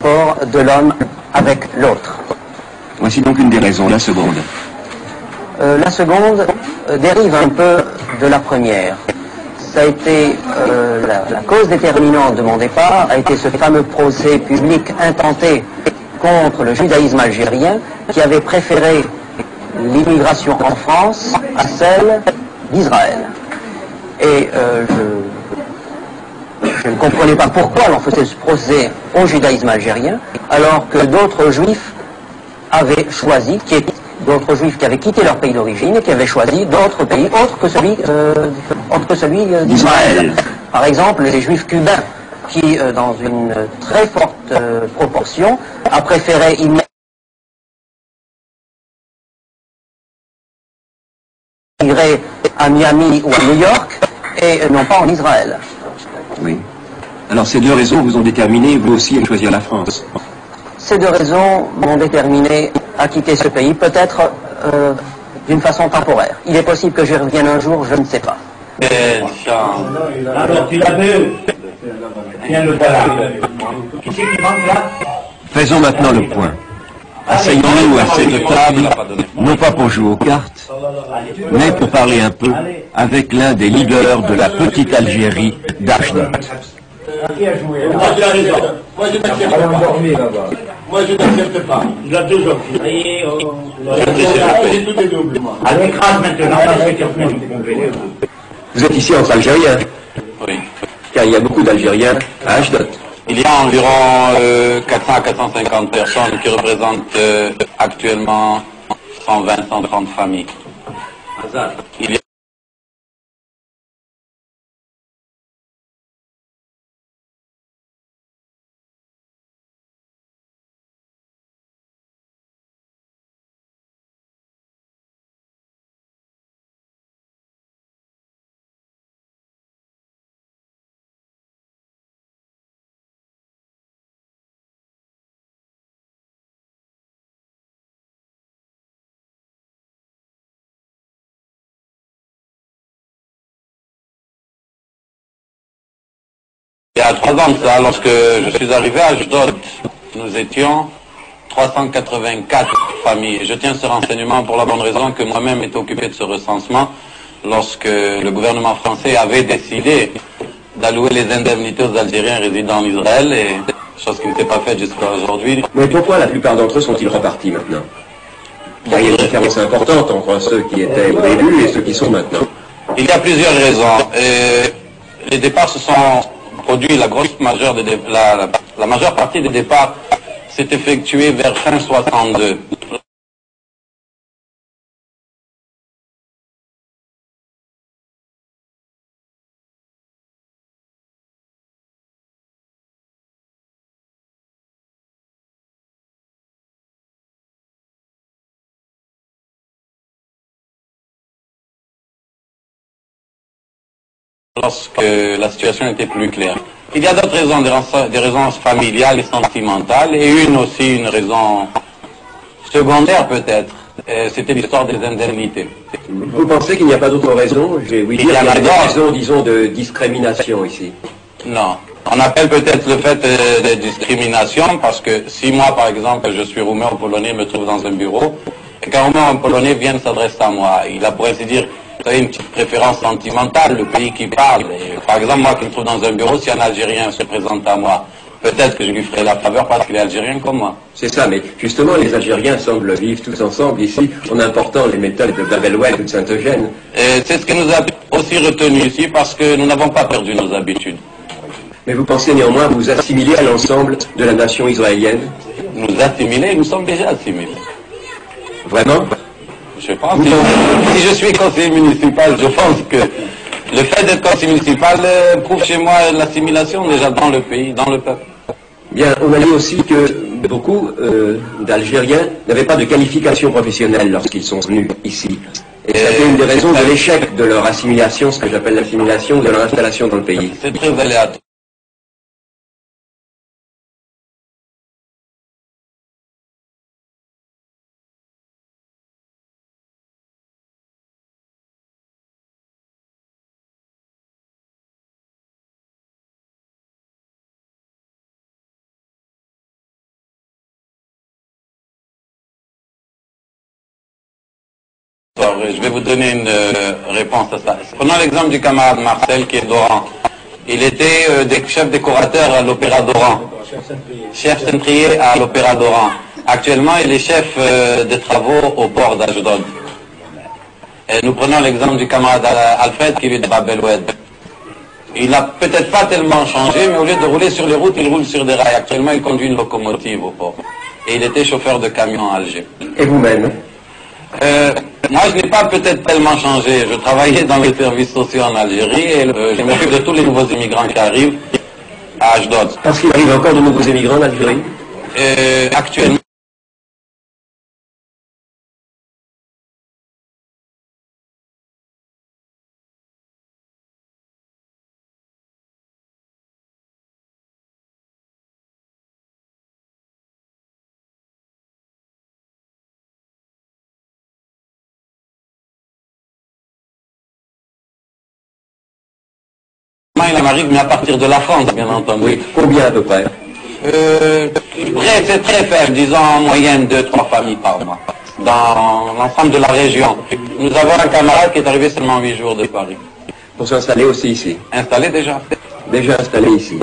rapport de l'homme avec l'autre. Voici donc une des raisons, la seconde. La seconde dérive un peu de la première. Ça a été la cause déterminante de mon départ, a été ce fameux procès public intenté contre le judaïsme algérien qui avait préféré l'immigration en France à celle d'Israël. Et je ne comprenais pas pourquoi l'on faisait ce procès au judaïsme algérien alors que d'autres juifs avaient choisi, d'autres juifs qui avaient quitté leur pays d'origine et qui avaient choisi d'autres pays autres que celui d'Israël. Par exemple, les juifs cubains qui, dans une très forte proportion, a préféré immigrer à Miami ou à New York et non pas en Israël. Oui. Alors ces deux raisons vous ont déterminé, vous aussi, à choisir la France. Ces deux raisons m'ont déterminé à quitter ce pays, peut-être d'une façon temporaire. Il est possible que j'y revienne un jour, je ne sais pas. Alors, tu l'avais. Tiens, le voilà. Qui c'est qui manque là? Faisons maintenant le point. Asseyons-nous à cette table, non pas pour jouer aux cartes, mais pour parler un peu avec l'un des leaders de la petite Algérie d'Ashdod. Qui a joué? Moi, tu as raison. Moi, je n'accepte pas. Moi, je n'accepte pas. Il a deux options. J'ai tout est double, moi. Allez, écrase maintenant, parce que tu reviens. Vous êtes ici entre Algériens, Oui. car il y a beaucoup d'Algériens à Ashdod. Il y a environ 400 à 450 personnes qui représentent actuellement 120, 130 familles. Il y a Il y a 3 ans de ça, lorsque je suis arrivé à Ashdod, nous étions 384 familles. Et je tiens ce renseignement pour la bonne raison que moi-même étais occupé de ce recensement lorsque le gouvernement français avait décidé d'allouer les indemnités aux Algériens résidant en Israël, et chose qui n'était pas faite jusqu'à aujourd'hui. Mais pourquoi la plupart d'entre eux sont-ils repartis maintenant? Car il y a une différence importante entre ceux qui étaient au début et ceux qui sont maintenant. Il y a plusieurs raisons. Les départs se sont produits, la majeure partie des départs s'est effectuée vers fin 62. Lorsque la situation était plus claire. Il y a d'autres raisons, des raisons familiales et sentimentales, et une raison secondaire peut-être. C'était l'histoire des indemnités. Vous pensez qu'il n'y a pas d'autres raisons? Je vais vous dire qu'il y a des raisons, disons, de discrimination ici. Non. On appelle peut-être le fait de discrimination parce que si moi, par exemple, je suis roumain ou polonais, me trouve dans un bureau, et qu'un roumain ou un polonais vient s'adresser à moi, il a pour ainsi dire, vous avez une petite préférence sentimentale, le pays qui parle. Et, par exemple, moi qui me trouve dans un bureau, si un Algérien se présente à moi, peut-être que je lui ferai la faveur parce qu'il est Algérien comme moi. C'est ça, mais justement, les Algériens semblent vivre tous ensemble ici, en important les méthodes de Babelwed ou de Saint-Eugène. C'est ce qui nous a aussi retenu ici parce que nous n'avons pas perdu nos habitudes. Mais vous pensez néanmoins vous assimiler à l'ensemble de la nation israélienne? Nous assimiler, nous sommes déjà assimilés. Vraiment? Je pense. Si je suis conseiller municipal, je pense que le fait d'être conseiller municipal prouve chez moi l'assimilation déjà dans le pays, dans le peuple. Bien, on a dit aussi que beaucoup d'Algériens n'avaient pas de qualification professionnelle lorsqu'ils sont venus ici. Et ça été une des raisons de l'échec de leur assimilation, ce que j'appelle l'assimilation, de leur installation dans le pays. C'est très aléatoire. Je vais vous donner une réponse à ça. Prenons l'exemple du camarade Marcel qui est d'Oran. Il était chef décorateur à l'Opéra d'Oran. Chef centrier à l'Opéra d'Oran. Actuellement, il est chef des travaux au port d'Ajdod. Nous prenons l'exemple du camarade Alfred qui vit de Bab el-Oued. Il n'a peut-être pas tellement changé, mais au lieu de rouler sur les routes, il roule sur des rails. Actuellement, il conduit une locomotive au port. Et il était chauffeur de camion à Alger. Et vous-même? Moi, je n'ai pas peut-être tellement changé. Je travaillais dans les services sociaux en Algérie et je m'occupe de tous les nouveaux immigrants qui arrivent à Ajdod. Parce qu'il arrive encore de nouveaux émigrants en Algérie? Actuellement, il m'arrive, mais à partir de la France, bien entendu. Oui. Combien à peu près? C'est très faible, disons en moyenne 2-3 familles par mois, dans l'ensemble de la région. Nous avons un camarade qui est arrivé seulement 8 jours de Paris. Pour s'installer aussi ici? Installé déjà? Déjà installé ici.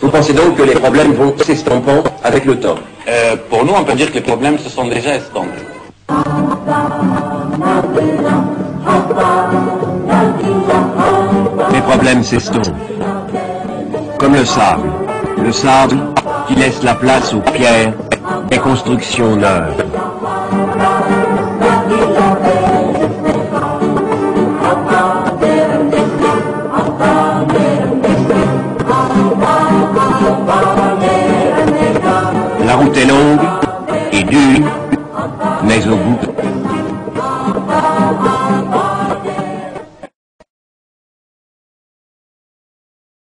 Vous pensez donc que les problèmes vont s'estompant avec le temps? Pour nous, on peut dire que les problèmes se sont déjà estompés. Les problèmes s'estompent. Comme le sable. Le sable qui laisse la place aux pierres des constructions neuves. La route est longue et dure, mais au bout,